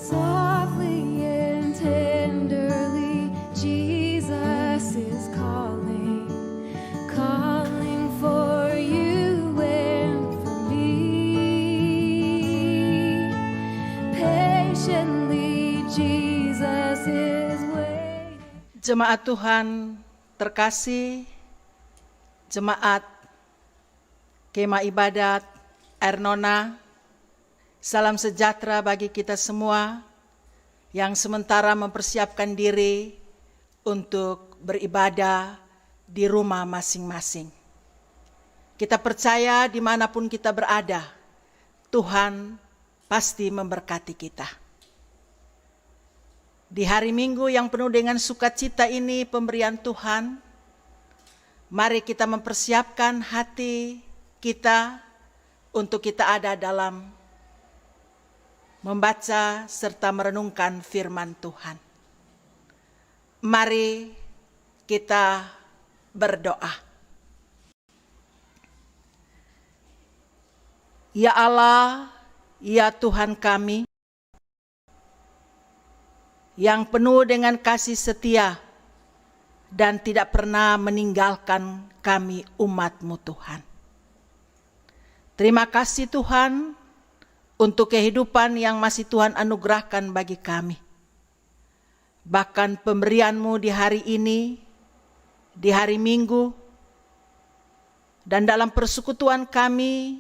Softly and tenderly, Jesus is calling, calling for you and for me. Patiently, Jesus is waiting. Jemaat Tuhan terkasih, jemaat Kemah Ibadat Air Nona, salam sejahtera bagi kita semua yang sementara mempersiapkan diri untuk beribadah di rumah masing-masing. Kita percaya dimanapun kita berada, Tuhan pasti memberkati kita. Di hari Minggu yang penuh dengan sukacita ini, pemberian Tuhan, mari kita mempersiapkan hati kita untuk kita ada dalam membaca serta merenungkan firman Tuhan. Mari kita berdoa. Ya Allah, ya Tuhan kami, yang penuh dengan kasih setia dan tidak pernah meninggalkan kami umat-Mu Tuhan. Terima kasih Tuhan untuk kehidupan yang masih Tuhan anugerahkan bagi kami. Bahkan pemberian-Mu di hari ini, di hari Minggu, dan dalam persekutuan kami,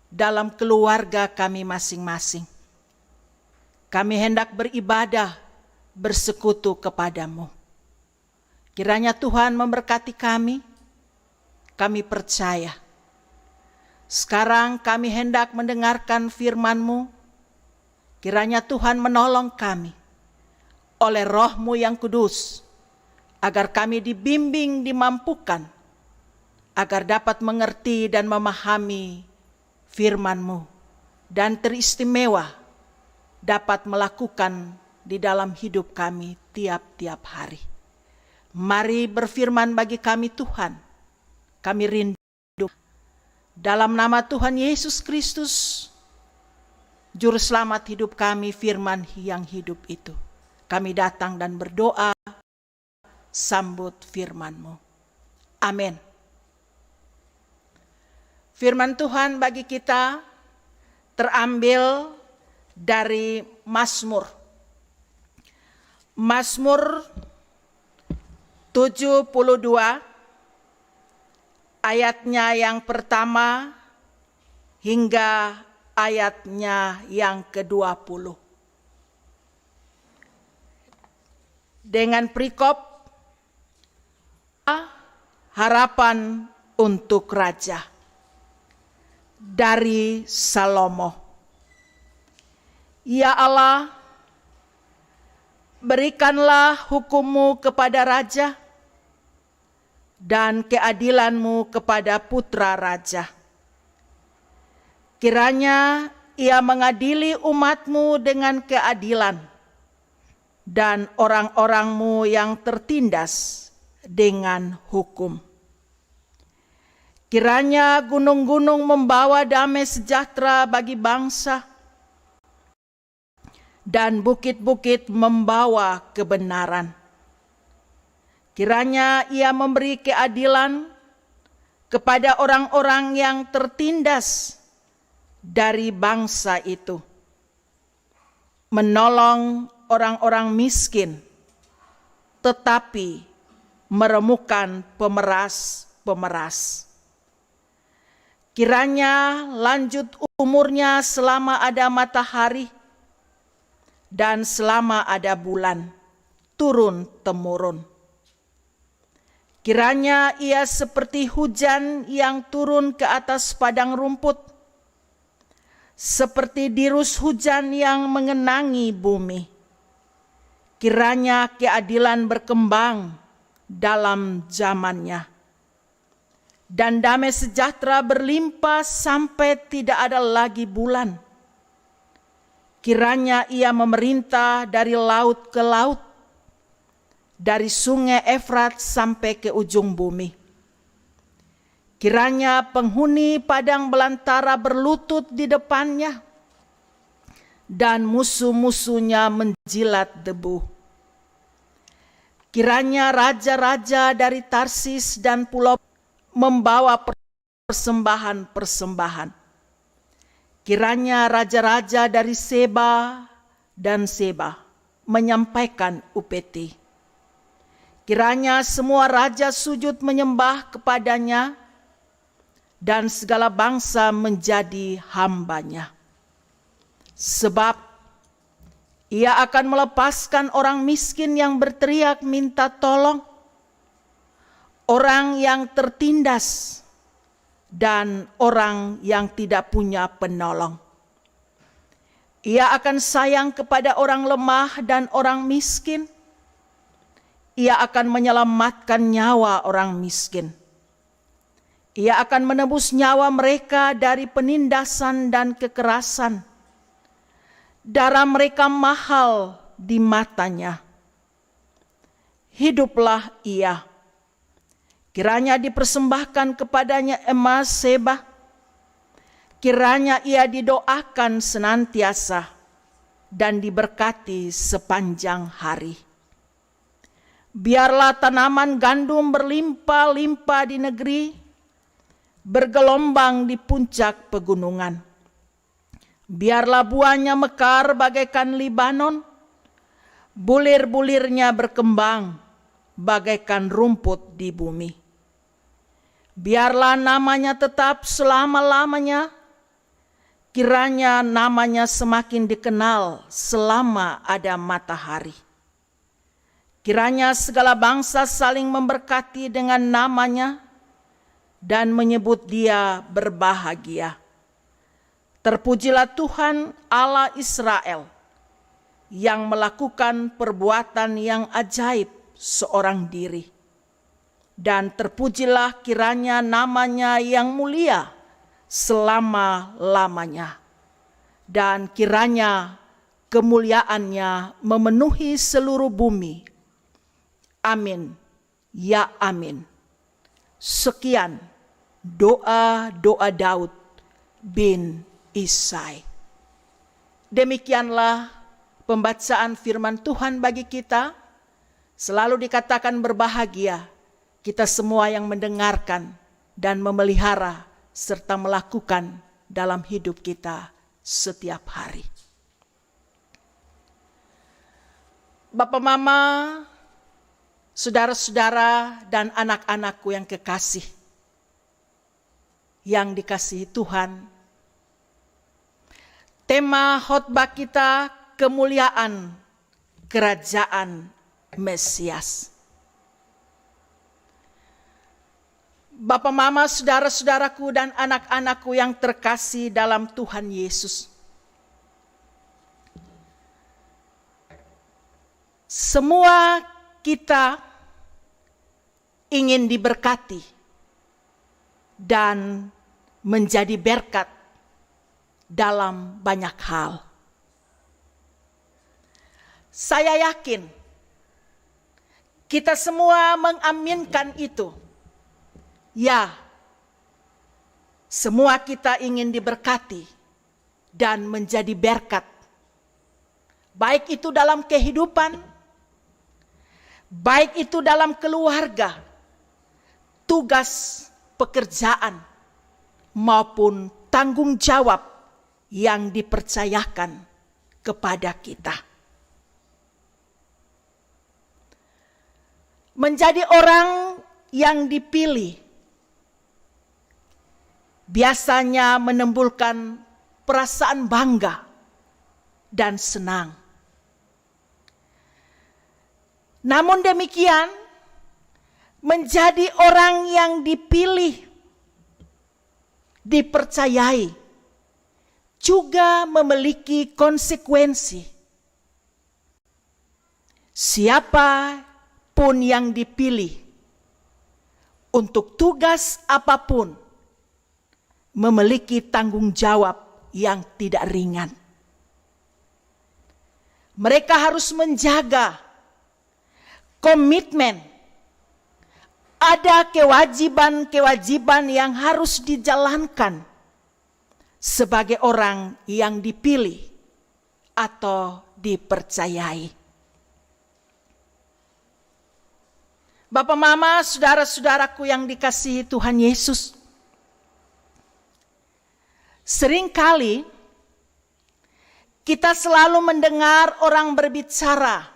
dalam keluarga kami masing-masing. Kami hendak beribadah, bersekutu kepadamu. Kiranya Tuhan memberkati kami percaya. Sekarang kami hendak mendengarkan firman-Mu. Kiranya Tuhan menolong kami oleh Roh-Mu yang kudus, agar kami dibimbing, dimampukan, agar dapat mengerti dan memahami firman-Mu, dan teristimewa dapat melakukan di dalam hidup kami tiap-tiap hari. Mari berfirman bagi kami Tuhan, kami rindu. Dalam nama Tuhan Yesus Kristus, Juru Selamat hidup kami, firman yang hidup itu, kami datang dan berdoa, sambut firman-Mu. Amin. Firman Tuhan bagi kita terambil dari Mazmur 72, ayatnya yang pertama hingga ayatnya yang ke-20. Dengan perikop harapan untuk raja dari Salomo. Ya Allah, berikanlah hukum-Mu kepada raja dan keadilan-Mu kepada putra raja. Kiranya ia mengadili umat-Mu dengan keadilan dan orang-orang-Mu yang tertindas dengan hukum. Kiranya gunung-gunung membawa damai sejahtera bagi bangsa dan bukit-bukit membawa kebenaran. Kiranya ia memberi keadilan kepada orang-orang yang tertindas dari bangsa itu, menolong orang-orang miskin, tetapi meremukkan pemeras-pemeras. Kiranya lanjut umurnya selama ada matahari dan selama ada bulan, turun-temurun. Kiranya ia seperti hujan yang turun ke atas padang rumput, seperti dirus hujan yang mengenangi bumi. Kiranya keadilan berkembang dalam zamannya, dan damai sejahtera berlimpah sampai tidak ada lagi bulan. Kiranya ia memerintah dari laut ke laut, dari sungai Efrat sampai ke ujung bumi. Kiranya penghuni padang belantara berlutut di depannya, dan musuh-musuhnya menjilat debu. Kiranya raja-raja dari Tarsis dan pulau membawa persembahan-persembahan. Kiranya raja-raja dari Seba dan Seba menyampaikan upeti. Kiranya semua raja sujud menyembah kepadanya dan segala bangsa menjadi hambanya. Sebab ia akan melepaskan orang miskin yang berteriak minta tolong, orang yang tertindas, dan orang yang tidak punya penolong. Ia akan sayang kepada orang lemah dan orang miskin. Ia akan menyelamatkan nyawa orang miskin. Ia akan menebus nyawa mereka dari penindasan dan kekerasan. Darah mereka mahal di matanya. Hiduplah ia. Kiranya dipersembahkan kepadanya emas Seba. Kiranya ia didoakan senantiasa dan diberkati sepanjang hari. Biarlah tanaman gandum berlimpah-limpah di negeri, bergelombang di puncak pegunungan. Biarlah buahnya mekar bagaikan Libanon, bulir-bulirnya berkembang bagaikan rumput di bumi. Biarlah namanya tetap selama-lamanya, kiranya namanya semakin dikenal selama ada matahari. Kiranya segala bangsa saling memberkati dengan namanya dan menyebut dia berbahagia. Terpujilah Tuhan Allah Israel yang melakukan perbuatan yang ajaib seorang diri. Dan terpujilah kiranya namanya yang mulia selama-lamanya. Dan kiranya kemuliaannya memenuhi seluruh bumi. Amin. Ya amin. Sekian doa-doa Daud bin Isai. Demikianlah pembacaan firman Tuhan bagi kita. Selalu dikatakan berbahagia kita semua yang mendengarkan dan memelihara serta melakukan dalam hidup kita setiap hari. Bapak, Mama, saudara-saudara dan anak-anakku yang kekasih, yang dikasihi Tuhan, tema khotbah kita kemuliaan kerajaan Mesias. Bapak, Mama, saudara-saudaraku dan anak-anakku yang terkasih dalam Tuhan Yesus. Semua kita ingin diberkati dan menjadi berkat dalam banyak hal. Saya yakin kita semua mengaminkan itu. Ya, semua kita ingin diberkati dan menjadi berkat. Baik itu dalam kehidupan, baik itu dalam keluarga, tugas pekerjaan, maupun tanggung jawab yang dipercayakan kepada kita. Menjadi orang yang dipilih biasanya menimbulkan perasaan bangga dan senang. Namun demikian, menjadi orang yang dipilih, dipercayai, juga memiliki konsekuensi. Siapa pun yang dipilih untuk tugas apapun memiliki tanggung jawab yang tidak ringan. Mereka harus menjaga komitmen. Ada kewajiban-kewajiban yang harus dijalankan sebagai orang yang dipilih atau dipercayai. Bapak, Mama, saudara-saudaraku yang dikasihi Tuhan Yesus, seringkali kita selalu mendengar orang berbicara,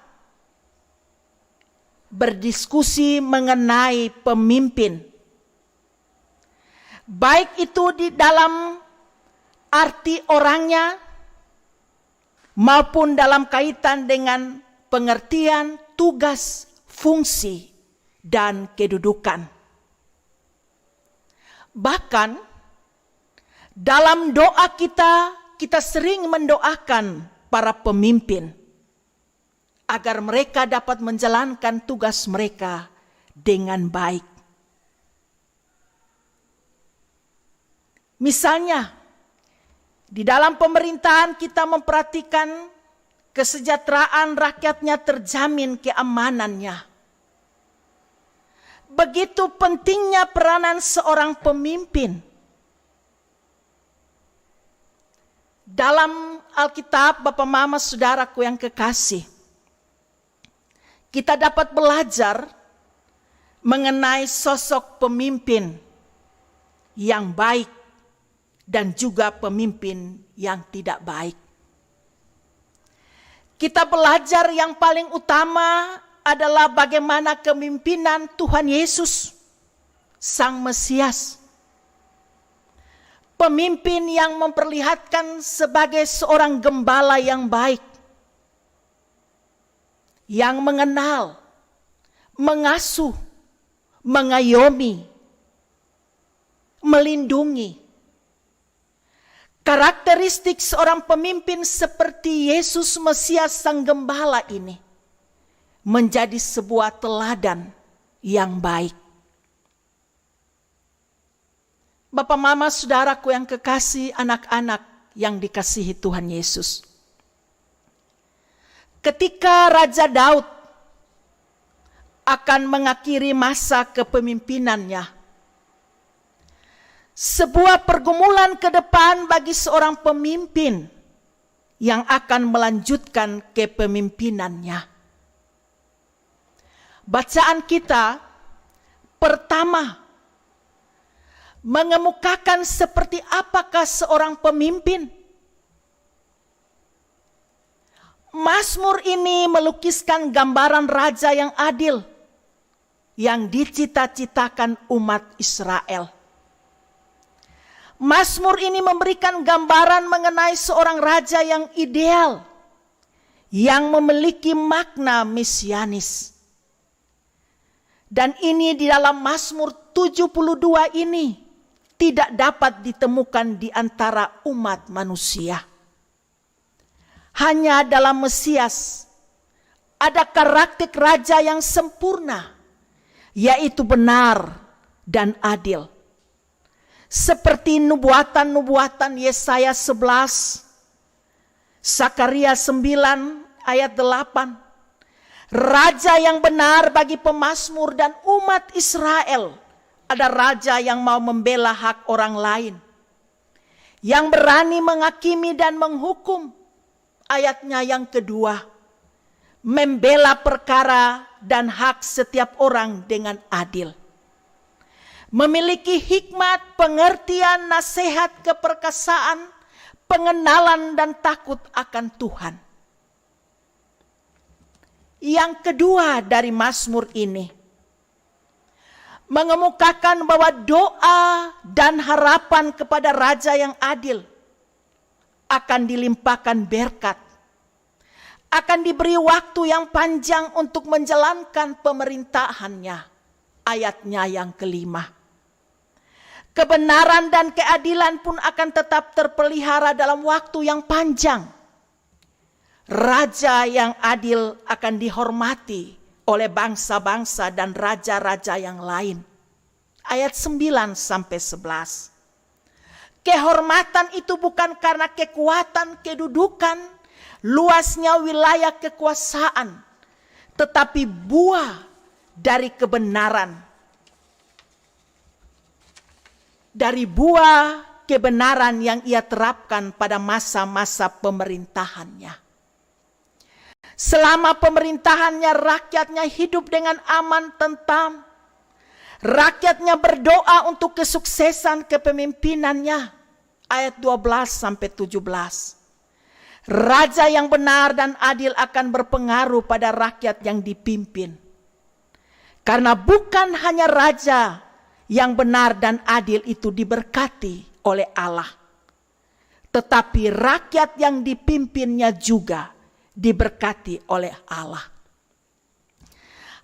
berdiskusi mengenai pemimpin, baik itu di dalam arti orangnya maupun dalam kaitan dengan pengertian tugas, fungsi, dan kedudukan. Bahkan dalam doa kita sering mendoakan para pemimpin agar mereka dapat menjalankan tugas mereka dengan baik. Misalnya, di dalam pemerintahan kita memperhatikan kesejahteraan rakyatnya terjamin keamanannya. Begitu pentingnya peranan seorang pemimpin. Dalam Alkitab, Bapak, Mama, saudaraku yang kekasih, kita dapat belajar mengenai sosok pemimpin yang baik dan juga pemimpin yang tidak baik. Kita belajar yang paling utama adalah bagaimana kepemimpinan Tuhan Yesus, Sang Mesias. Pemimpin yang memperlihatkan sebagai seorang gembala yang baik, yang mengenal, mengasuh, mengayomi, melindungi. Karakteristik seorang pemimpin seperti Yesus Mesias Sang Gembala ini menjadi sebuah teladan yang baik. Bapak, Mama, saudaraku yang kekasih, anak-anak yang dikasihi Tuhan Yesus. Ketika Raja Daud akan mengakhiri masa kepemimpinannya, sebuah pergumulan ke depan bagi seorang pemimpin yang akan melanjutkan kepemimpinannya. Bacaan kita pertama mengemukakan seperti apakah seorang pemimpin. Mazmur ini melukiskan gambaran raja yang adil yang dicita-citakan umat Israel. Mazmur ini memberikan gambaran mengenai seorang raja yang ideal, yang memiliki makna mesianis. Dan ini di dalam Mazmur 72 ini tidak dapat ditemukan di antara umat manusia. Hanya dalam Mesias ada karakter raja yang sempurna, yaitu benar dan adil. Seperti nubuatan-nubuatan Yesaya 11, Sakaria 9 ayat 8. Raja yang benar bagi pemazmur dan umat Israel. Ada raja yang mau membela hak orang lain, yang berani menghakimi dan menghukum. Ayatnya yang kedua, membela perkara dan hak setiap orang dengan adil. Memiliki hikmat, pengertian, nasihat, keperkasaan, pengenalan dan takut akan Tuhan. Yang kedua dari Mazmur ini mengemukakan bahwa doa dan harapan kepada raja yang adil akan dilimpahkan berkat, akan diberi waktu yang panjang untuk menjalankan pemerintahannya. Ayatnya yang kelima, kebenaran dan keadilan pun akan tetap terpelihara dalam waktu yang panjang. Raja yang adil akan dihormati oleh bangsa-bangsa dan raja-raja yang lain. Ayat 9 sampai 11. Kehormatan itu bukan karena kekuatan, kedudukan, luasnya wilayah kekuasaan, tetapi buah dari kebenaran. Dari buah kebenaran yang ia terapkan pada masa-masa pemerintahannya. Selama pemerintahannya, rakyatnya hidup dengan aman, tentram. Rakyatnya berdoa untuk kesuksesan kepemimpinannya. Ayat 12-17. Raja yang benar dan adil akan berpengaruh pada rakyat yang dipimpin. Karena bukan hanya raja yang benar dan adil itu diberkati oleh Allah, tetapi rakyat yang dipimpinnya juga diberkati oleh Allah.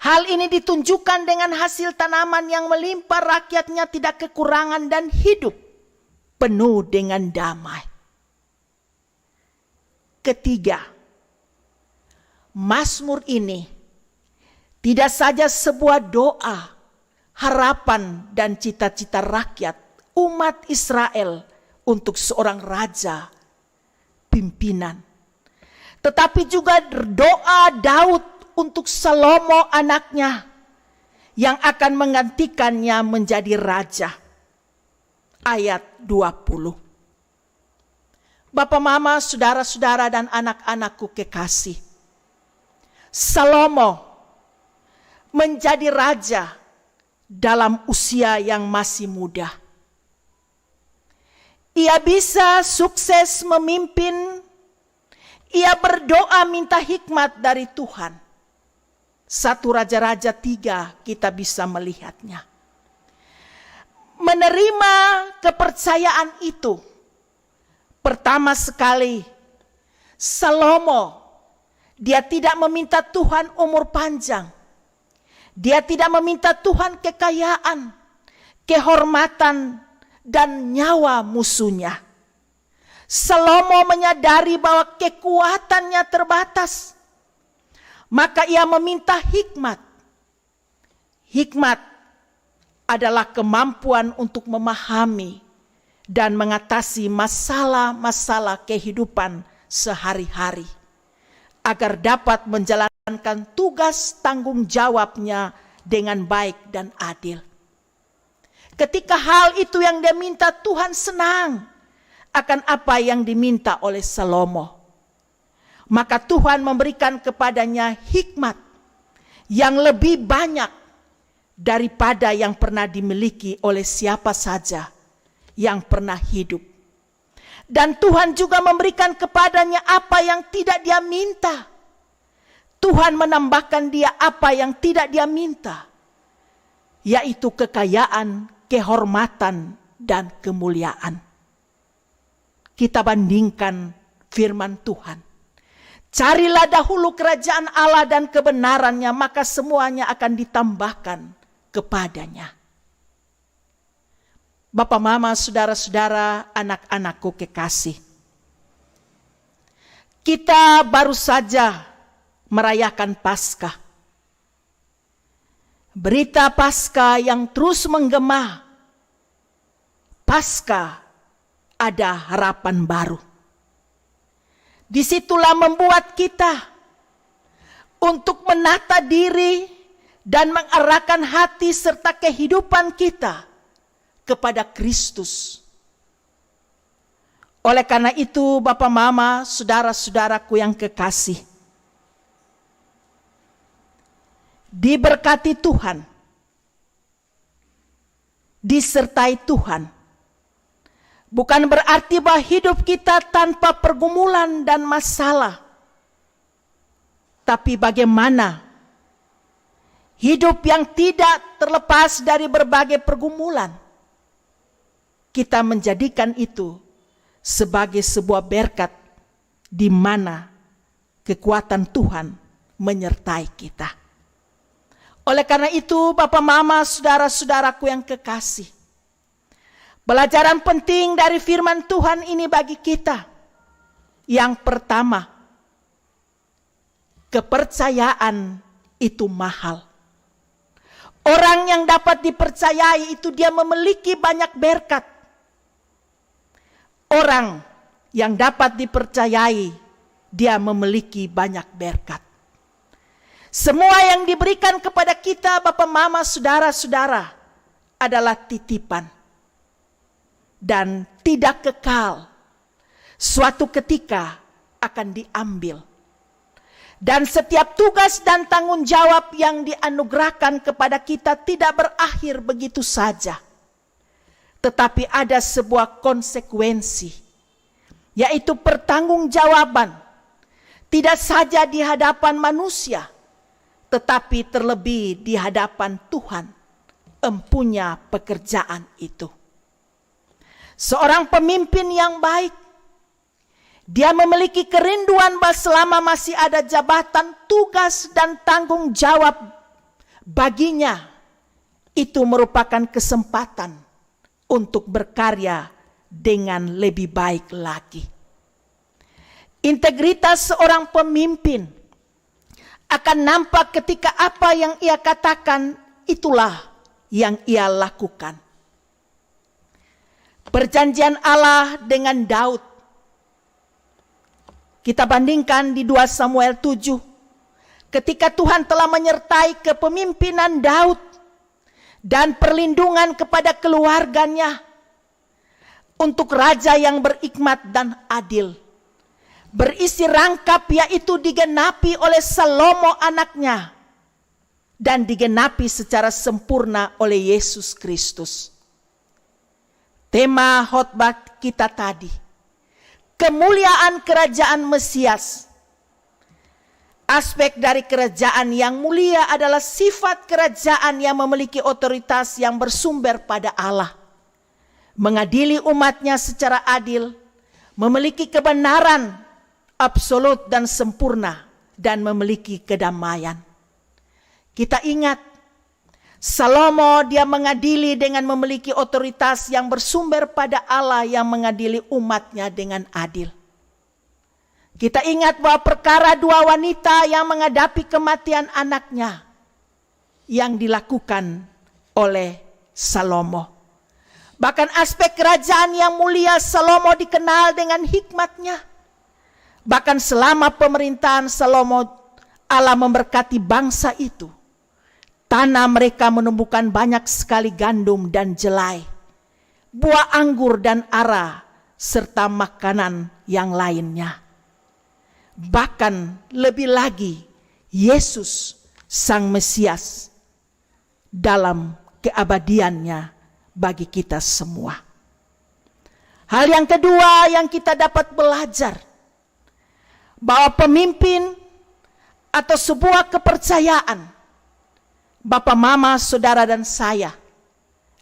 Hal ini ditunjukkan dengan hasil tanaman yang melimpah, rakyatnya tidak kekurangan dan hidup penuh dengan damai. Ketiga, Mazmur ini tidak saja sebuah doa, harapan dan cita-cita rakyat umat Israel untuk seorang raja pimpinan, tetapi juga doa Daud untuk Salomo anaknya yang akan menggantikannya menjadi raja. Ayat 20. Bapak, mama, saudara-saudara dan anak-anakku kekasih, Salomo menjadi raja dalam usia yang masih muda. Ia bisa sukses memimpin. Ia berdoa minta hikmat dari Tuhan. 1 Raja-Raja 3 kita bisa melihatnya. Menerima kepercayaan itu, pertama sekali Salomo, dia tidak meminta Tuhan umur panjang. Dia tidak meminta Tuhan kekayaan, kehormatan, dan nyawa musuhnya. Salomo menyadari bahwa kekuatannya terbatas. Maka ia meminta hikmat. Hikmat adalah kemampuan untuk memahami dan mengatasi masalah-masalah kehidupan sehari-hari, agar dapat menjalankan tugas tanggung jawabnya dengan baik dan adil. Ketika hal itu yang dia minta, Tuhan senang akan apa yang diminta oleh Salomo. Maka Tuhan memberikan kepadanya hikmat yang lebih banyak daripada yang pernah dimiliki oleh siapa saja yang pernah hidup. Dan Tuhan juga memberikan kepadanya apa yang tidak dia minta. Tuhan menambahkan dia apa yang tidak dia minta, yaitu kekayaan, kehormatan, dan kemuliaan. Kita bandingkan firman Tuhan. Carilah dahulu kerajaan Allah dan kebenarannya, maka semuanya akan ditambahkan kepadanya. Bapak, mama, saudara-saudara, anak-anakku kekasih, kita baru saja merayakan Paskah. Berita Paskah yang terus menggema. Paskah ada harapan baru. Disitulah membuat kita untuk menata diri dan mengarahkan hati serta kehidupan kita kepada Kristus. Oleh karena itu, Bapak, Mama, saudara-saudaraku yang kekasih, diberkati Tuhan, disertai Tuhan, bukan berarti bahwa hidup kita tanpa pergumulan dan masalah. Tapi bagaimana hidup yang tidak terlepas dari berbagai pergumulan, kita menjadikan itu sebagai sebuah berkat di mana kekuatan Tuhan menyertai kita. Oleh karena itu, Bapak, Mama, saudara-saudaraku yang kekasih, pelajaran penting dari firman Tuhan ini bagi kita. Yang pertama, kepercayaan itu mahal. Orang yang dapat dipercayai itu dia memiliki banyak berkat. Orang yang dapat dipercayai dia memiliki banyak berkat. Semua yang diberikan kepada kita, Bapak, Mama, saudara-saudara, adalah titipan dan tidak kekal. Suatu ketika akan diambil. Dan setiap tugas dan tanggung jawab yang dianugerahkan kepada kita tidak berakhir begitu saja. Tetapi ada sebuah konsekuensi, yaitu pertanggungjawaban. Tidak saja di hadapan manusia, tetapi terlebih di hadapan Tuhan, empunya pekerjaan itu. Seorang pemimpin yang baik, dia memiliki kerinduan bahwa selama masih ada jabatan, tugas, dan tanggung jawab baginya, itu merupakan kesempatan untuk berkarya dengan lebih baik lagi. Integritas seorang pemimpin akan nampak ketika apa yang ia katakan itulah yang ia lakukan. Perjanjian Allah dengan Daud, kita bandingkan di 2 Samuel 7, ketika Tuhan telah menyertai kepemimpinan Daud dan perlindungan kepada keluarganya untuk raja yang berhikmat dan adil. Berisi rangkap yaitu digenapi oleh Salomo anaknya dan digenapi secara sempurna oleh Yesus Kristus. Tema khotbah kita tadi, kemuliaan kerajaan Mesias. Aspek dari kerajaan yang mulia adalah sifat kerajaan yang memiliki otoritas yang bersumber pada Allah. Mengadili umatnya secara adil, memiliki kebenaran absolut dan sempurna, dan memiliki kedamaian. Kita ingat, Salomo dia mengadili dengan memiliki otoritas yang bersumber pada Allah yang mengadili umatnya dengan adil. Kita ingat bahwa perkara 2 wanita yang menghadapi kematian anaknya yang dilakukan oleh Salomo. Bahkan aspek kerajaan yang mulia Salomo dikenal dengan hikmatnya. Bahkan selama pemerintahan Salomo, Allah memberkati bangsa itu. Tanah mereka menumbuhkan banyak sekali gandum dan jelai, buah anggur dan ara, serta makanan yang lainnya. Bahkan lebih lagi, Yesus Sang Mesias dalam keabadiannya bagi kita semua. Hal yang kedua yang kita dapat belajar, bahwa pemimpin atau sebuah kepercayaan, Bapak, Mama, Saudara, dan saya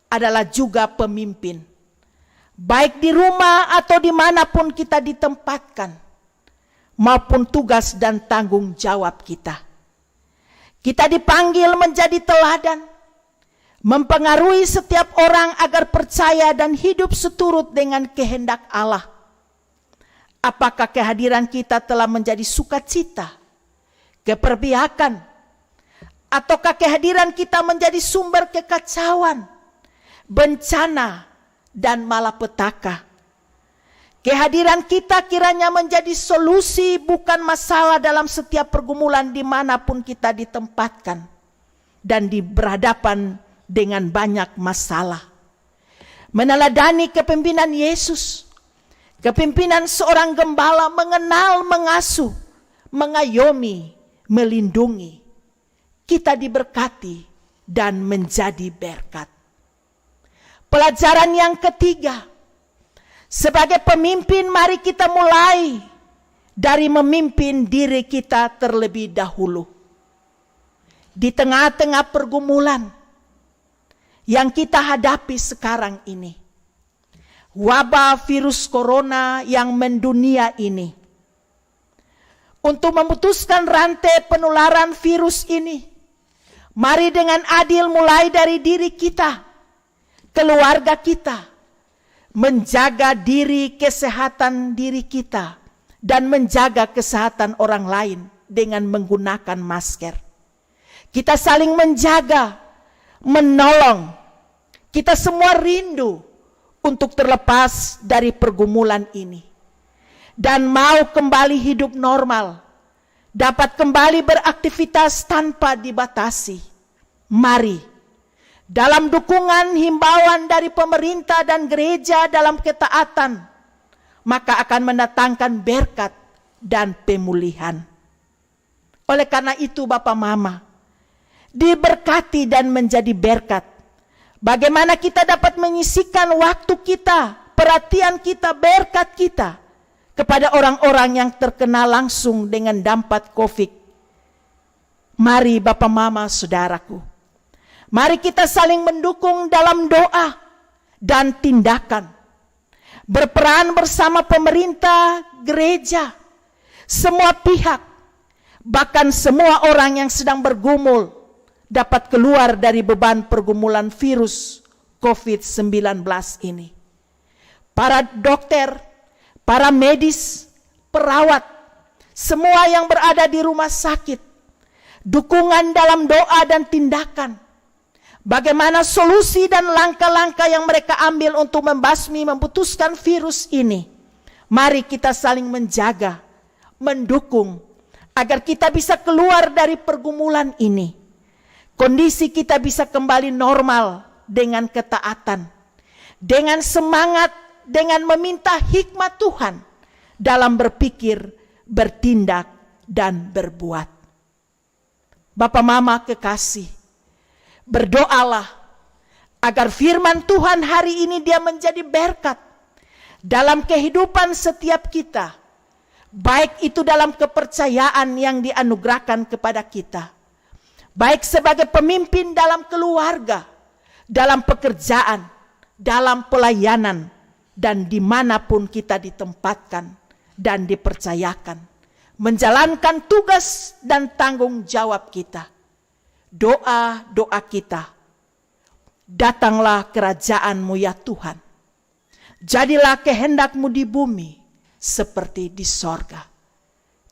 adalah juga pemimpin. Baik di rumah atau dimanapun kita ditempatkan, maupun tugas dan tanggung jawab kita. Kita dipanggil menjadi teladan, mempengaruhi setiap orang agar percaya dan hidup seturut dengan kehendak Allah. Apakah kehadiran kita telah menjadi sukacita, keperpihakan, ataukah kehadiran kita menjadi sumber kekacauan, bencana, dan malapetaka? Kehadiran kita kiranya menjadi solusi bukan masalah dalam setiap pergumulan dimanapun kita ditempatkan dan berhadapan dengan banyak masalah. Meneladani kepemimpinan Yesus, kepemimpinan seorang gembala mengenal, mengasuh, mengayomi, melindungi. Kita diberkati dan menjadi berkat. Pelajaran yang ketiga, sebagai pemimpin mari kita mulai dari memimpin diri kita terlebih dahulu. Di tengah-tengah pergumulan yang kita hadapi sekarang ini, wabah virus corona yang mendunia ini, untuk memutuskan rantai penularan virus ini, mari dengan adil mulai dari diri kita, keluarga kita, menjaga diri, kesehatan diri kita, dan menjaga kesehatan orang lain dengan menggunakan masker. Kita saling menjaga, menolong. Kita semua rindu untuk terlepas dari pergumulan ini dan mau kembali hidup normal, dapat kembali beraktivitas tanpa dibatasi. Mari, dalam dukungan himbauan dari pemerintah dan gereja dalam ketaatan, maka akan mendatangkan berkat dan pemulihan. Oleh karena itu Bapak Mama, diberkati dan menjadi berkat. Bagaimana kita dapat menyisihkan waktu kita, perhatian kita, berkat kita kepada orang-orang yang terkena langsung dengan dampak COVID. Mari Bapak Mama Saudaraku, mari kita saling mendukung dalam doa dan tindakan. Berperan bersama pemerintah, gereja, semua pihak, bahkan semua orang yang sedang bergumul dapat keluar dari beban pergumulan virus COVID-19 ini. Para dokter, para medis, perawat, semua yang berada di rumah sakit, dukungan dalam doa dan tindakan. Bagaimana solusi dan langkah-langkah yang mereka ambil untuk membasmi, memutuskan virus ini. Mari kita saling menjaga, mendukung, agar kita bisa keluar dari pergumulan ini. Kondisi kita bisa kembali normal dengan ketaatan, dengan semangat, dengan meminta hikmat Tuhan dalam berpikir, bertindak, dan berbuat. Bapak Mama kekasih, berdoalah agar firman Tuhan hari ini dia menjadi berkat dalam kehidupan setiap kita, baik itu dalam kepercayaan yang dianugerahkan kepada kita, baik sebagai pemimpin dalam keluarga, dalam pekerjaan, dalam pelayanan, dan dimanapun kita ditempatkan dan dipercayakan, menjalankan tugas dan tanggung jawab kita. Doa-doa kita, datanglah kerajaan-Mu ya Tuhan, jadilah kehendak-Mu di bumi seperti di sorga.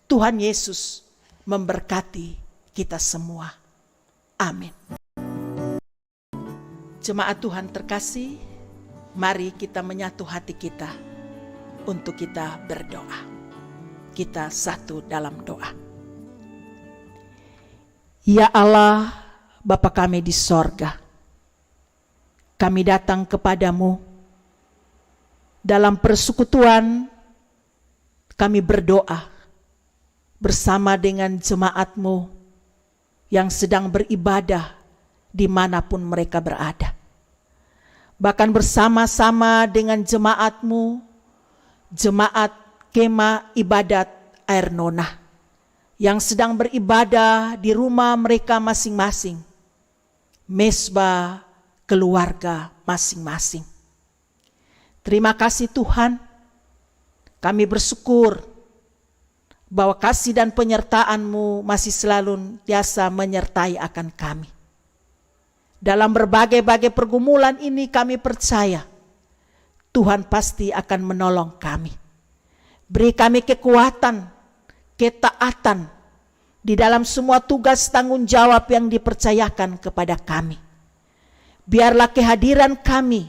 Tuhan Yesus memberkati kita semua. Amin. Jemaat Tuhan terkasih, mari kita menyatu hati kita untuk kita berdoa. Kita satu dalam doa. Ya Allah, Bapa kami di sorga, kami datang kepadamu dalam persekutuan. Kami berdoa bersama dengan jemaat-Mu yang sedang beribadah dimanapun mereka berada. Bahkan bersama-sama dengan jemaat-Mu, jemaat Kemah Ibadat Air Nonah, yang sedang beribadah di rumah mereka masing-masing, mesbah keluarga masing-masing. Terima kasih Tuhan, kami bersyukur bahwa kasih dan penyertaan-Mu masih selalu biasa menyertai akan kami. Dalam berbagai-bagai pergumulan ini kami percaya Tuhan pasti akan menolong kami. Beri kami kekuatan, ketaatan di dalam semua tugas tanggung jawab yang dipercayakan kepada kami. Biarlah kehadiran kami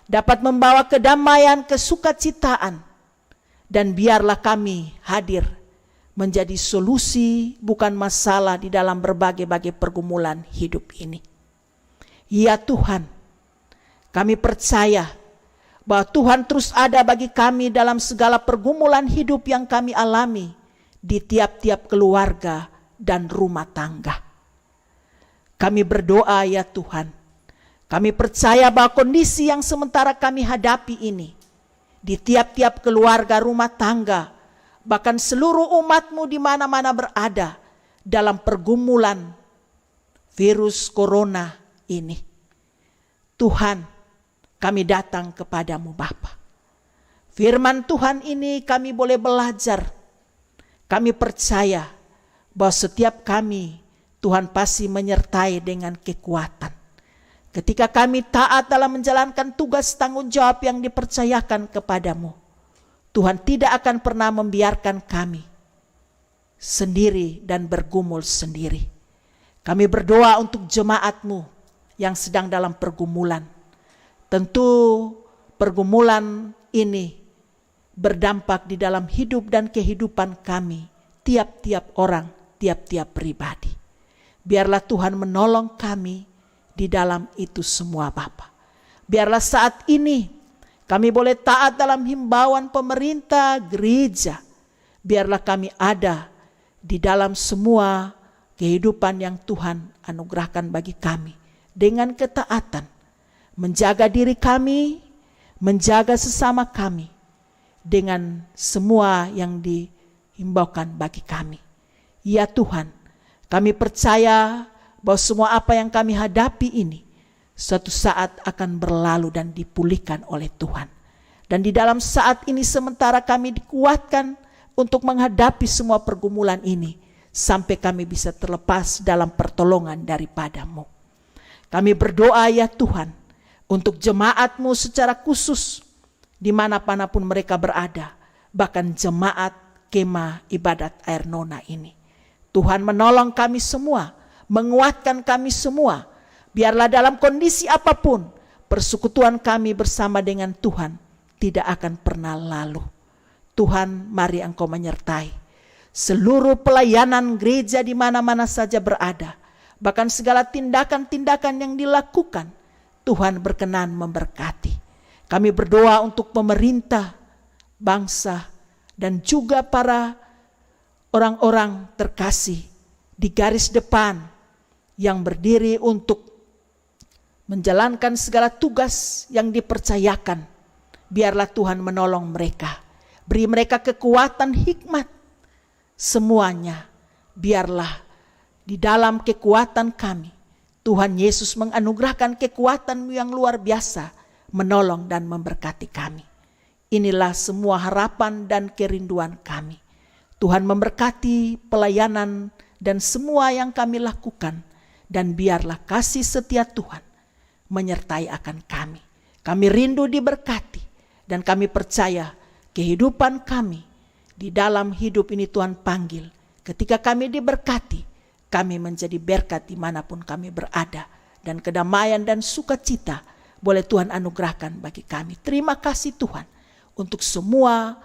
dapat membawa kedamaian, kesukacitaan, dan biarlah kami hadir menjadi solusi bukan masalah di dalam berbagai-bagai pergumulan hidup ini. Ya Tuhan, kami percaya bahwa Tuhan terus ada bagi kami dalam segala pergumulan hidup yang kami alami di tiap-tiap keluarga dan rumah tangga. Kami berdoa ya Tuhan, kami percaya bahwa kondisi yang sementara kami hadapi ini di tiap-tiap keluarga, rumah tangga, bahkan seluruh umat-Mu di mana-mana berada dalam pergumulan virus corona ini. Tuhan, kami datang kepadamu Bapa. Firman Tuhan ini kami boleh belajar. Kami percaya bahwa setiap kami Tuhan pasti menyertai dengan kekuatan. Ketika kami taat dalam menjalankan tugas tanggung jawab yang dipercayakan kepadamu, Tuhan tidak akan pernah membiarkan kami sendiri dan bergumul sendiri. Kami berdoa untuk jemaat-Mu yang sedang dalam pergumulan. Tentu pergumulan ini berdampak di dalam hidup dan kehidupan kami, tiap-tiap orang, tiap-tiap pribadi. Biarlah Tuhan menolong kami di dalam itu semua Bapa. Biarlah saat ini kami boleh taat dalam himbauan pemerintah gereja. Biarlah kami ada di dalam semua kehidupan yang Tuhan anugerahkan bagi kami, dengan ketaatan, menjaga diri kami, menjaga sesama kami, dengan semua yang dihimbaukan bagi kami. Ya Tuhan, kami percaya bahwa semua apa yang kami hadapi ini suatu saat akan berlalu dan dipulihkan oleh Tuhan. Dan di dalam saat ini sementara kami dikuatkan untuk menghadapi semua pergumulan ini, sampai kami bisa terlepas dalam pertolongan daripada-Mu. Kami berdoa ya Tuhan, untuk jemaat-Mu secara khusus, dimanapun mereka berada, bahkan jemaat kemah ibadat air nona ini. Tuhan menolong kami semua, menguatkan kami semua, biarlah dalam kondisi apapun, persekutuan kami bersama dengan Tuhan tidak akan pernah lalu. Tuhan, mari Engkau menyertai seluruh pelayanan gereja di mana-mana saja berada, bahkan segala tindakan-tindakan yang dilakukan. Tuhan berkenan memberkati. Kami berdoa untuk pemerintah, bangsa, dan juga para orang-orang terkasih di garis depan yang berdiri untuk menjalankan segala tugas yang dipercayakan. Biarlah Tuhan menolong mereka, beri mereka kekuatan, hikmat, semuanya. Biarlah di dalam kekuatan kami, Tuhan Yesus menganugerahkan kekuatan-Mu yang luar biasa, menolong dan memberkati kami. Inilah semua harapan dan kerinduan kami. Tuhan memberkati pelayanan dan semua yang kami lakukan, dan biarlah kasih setia Tuhan menyertai akan kami. Kami rindu diberkati, dan kami percaya kehidupan kami di dalam hidup ini Tuhan panggil. Ketika kami diberkati, kami menjadi berkat dimanapun kami berada. Dan kedamaian dan sukacita boleh Tuhan anugerahkan bagi kami. Terima kasih Tuhan untuk semua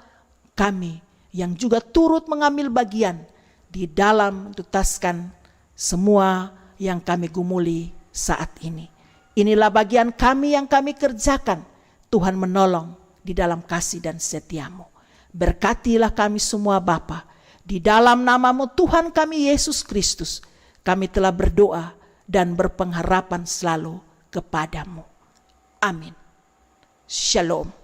kami yang juga turut mengambil bagian di dalam menuntaskan semua yang kami gumuli saat ini. Inilah bagian kami yang kami kerjakan. Tuhan menolong di dalam kasih dan setia-Mu. Berkatilah kami semua Bapa. Di dalam nama-Mu Tuhan kami Yesus Kristus, kami telah berdoa dan berpengharapan selalu kepada-Mu. Amin. Shalom.